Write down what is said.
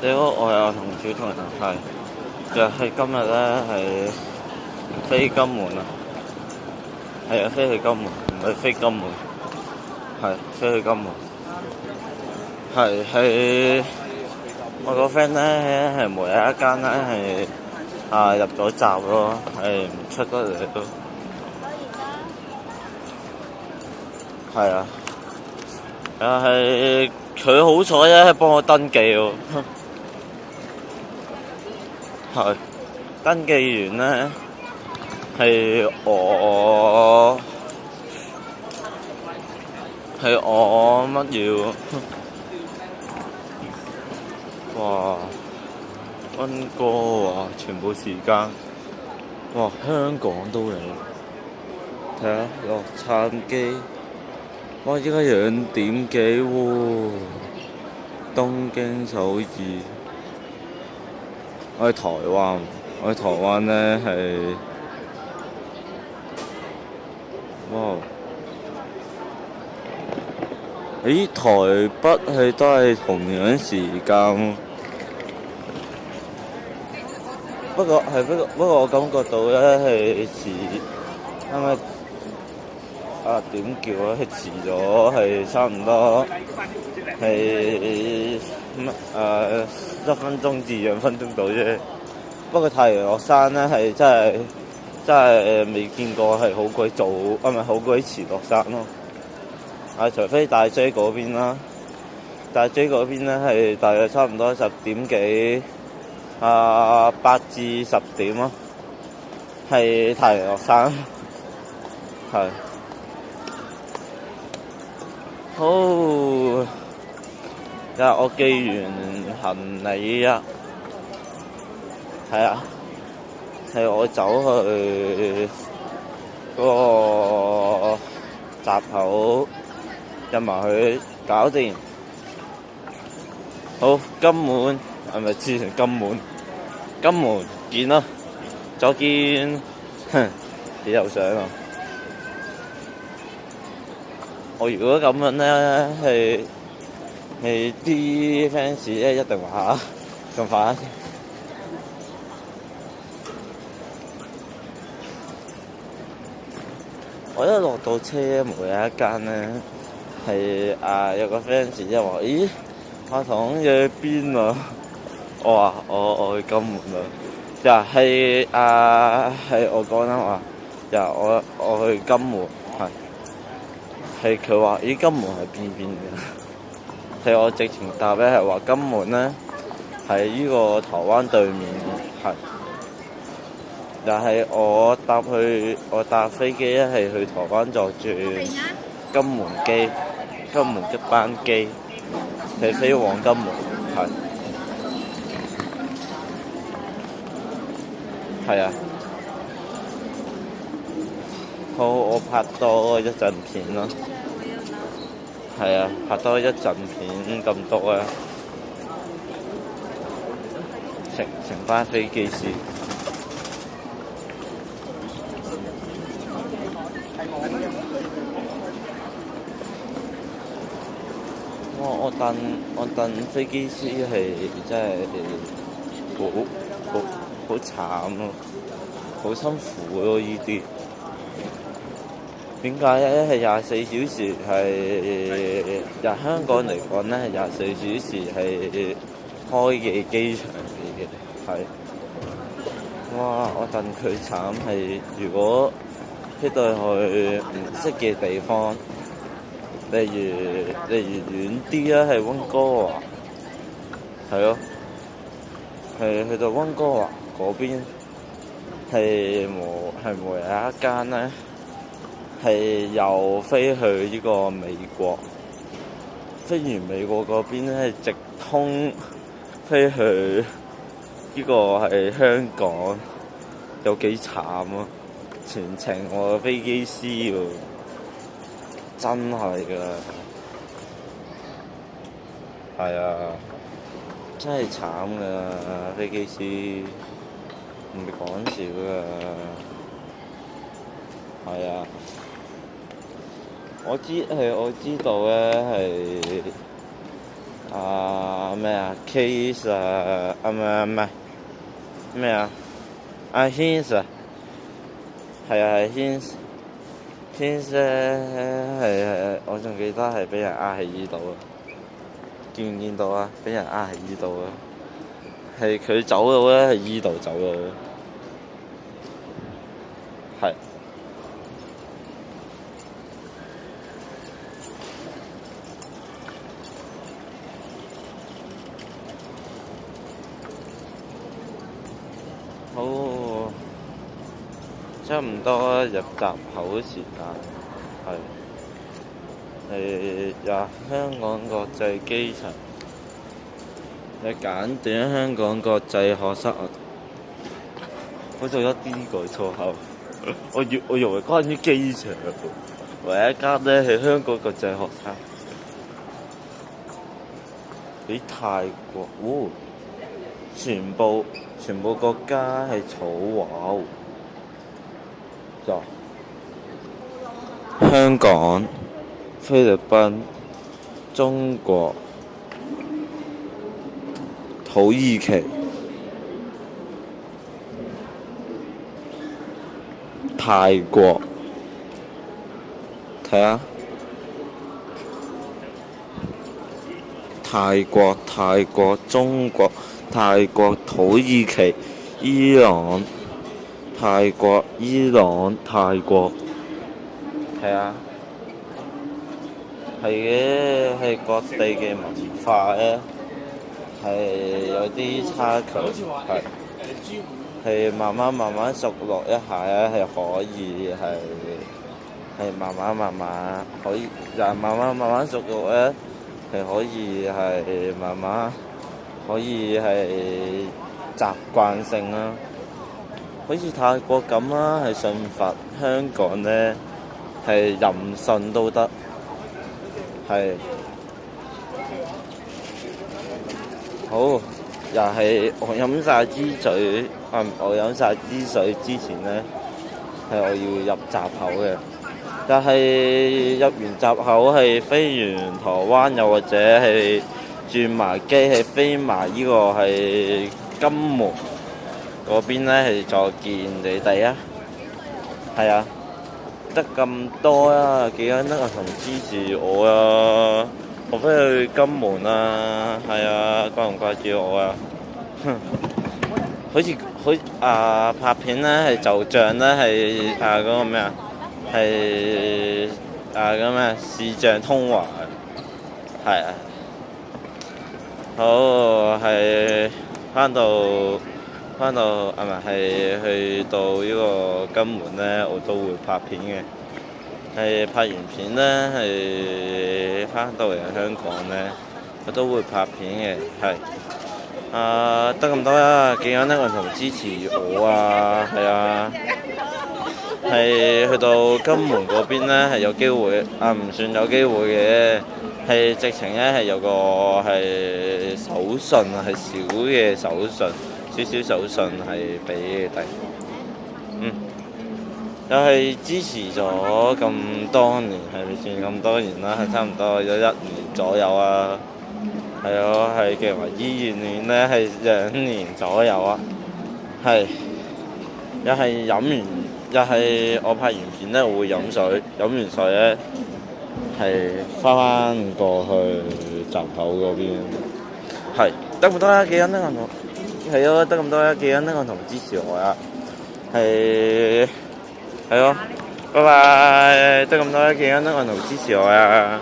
你好，我係阿同小同人，係就係今日咧係飛金門啊，係啊，飛去金門，唔係飛金門，係飛去金門，係我個 friend 咧係唯一一間咧係入咗閘咯，係唔出得嚟咯，係啊，係佢好彩咧幫我登記喎。係登記完咧，係我乜要？哇！溫哥華全部時間，哇！香港都嚟，睇下洛杉磯，哇！依家2點幾喎，東京、首爾。我喺台灣咧係，哇！咦，台北係都係同樣時間，不過我感覺到咧係遲，因為點叫咧係遲咗，係差唔多係1分鐘至2分鐘到啫。不過太陽落山咧係真係未見過係好鬼早，咪好鬼遲落山咯。除非大 J 嗰邊啦，大 J 嗰邊咧係大約差唔多10點幾8至10點咯，係太陽落山，係好。我寄完行李啊，係啊，係我走去嗰個閘口入埋去搞掂。好，金門係咪之前金門見啦，再見。幾有相啊！我如果咁樣咧係啲 fans 咧一定話咁快。我一落到車，冇有一間咧係有個 fans 即係話：咦，阿唐你去邊啊？我話我去金門啦。係我講啦話，我去金門係佢話：咦，金門係邊嘅？係我直情答咧係話金門咧係呢個台灣對面係。但係我搭飛機咧係去台灣再轉金門一班機係飛往金門，係啊。好，我拍多一陣片咯，係啊，拍多一陣片咁多啊，乘翻飛機先。我等飛機師係真係好慘咯，好辛苦咯呢啲。點解咧？係24小時係香港嚟講咧係24小時係開嘅機場嚟嘅，係。哇！我戥佢慘係，如果飛到去唔識嘅地方。例如遠啲啦，係溫哥華，係咯，係去到溫哥華嗰邊，係冇有一間咧，係又飛去呢個美國，飛完美國嗰邊咧係直通飛去呢個係香港，有幾慘啊！全程我飛機師喎。真係㗎，係啊，真係慘㗎，飛機師唔係講笑㗎，係啊，我知道咧係咩啊 case 唔係咩啊Hints 係 Hints 係我仲記得係俾人呃喺依度啊，見唔見到啊？俾人呃喺依度啊，係佢走咗咧，係依度走咗，係好差唔多入閘口時間，係香港國際機場。你簡短香港國際學室，我做咗啲個錯口，我以為關於機場，唯一間咧係香港國際學室，喺泰國，全部國家係草畫喎，香港、菲律賓、中國、土耳其、泰國，睇下泰國、中國、泰國、土耳其、伊朗、泰國、伊朗、泰國，係啊，係嘅，係各地嘅文化咧，係有啲差距，係慢慢熟絡一下咧，係可以係慢慢可以，慢慢熟絡咧，係可以係慢慢可以係習慣性啦。好似泰國咁啦，係信佛；香港咧係任信都得，係好。又係我飲晒支水，我飲晒支水之前咧，係我要入閘口嘅。但係入完閘口係飛完台灣，又或者係轉埋機係飛埋呢個係金門嗰邊咧，係再見你哋啊！係啊，得咁多啊，記得同支持我啊！我飛去金門啊，係啊，掛唔掛住我啊？好似拍片咧，係就像咧係嗰個咩啊，係嗰咩視像通話，係啊，好係翻到係去到呢個金門咧，我都會拍片嘅。係拍完片咧，係翻到嚟香港咧，我都會拍片嘅，係。得咁多啦，記緊同支持我啊，係啊，係去到金門嗰邊咧，係有機會，唔算有機會嘅，係直情咧係有個係手信啊，係小嘅手信，少手信係俾你哋，又係支持咗咁多年，係咪算咁多年啦？係差唔多有1年左右啊。係咯，係嘅話醫院咧係2年左右啊，係又係飲完，又係我拍完片咧，我會飲水，飲完水咧係翻過去閘口嗰邊，係得咁多啦，記得係咯，得咁多啦，記得同支持我啊，係咯，拜拜，得咁多啦，記得同支持我啊。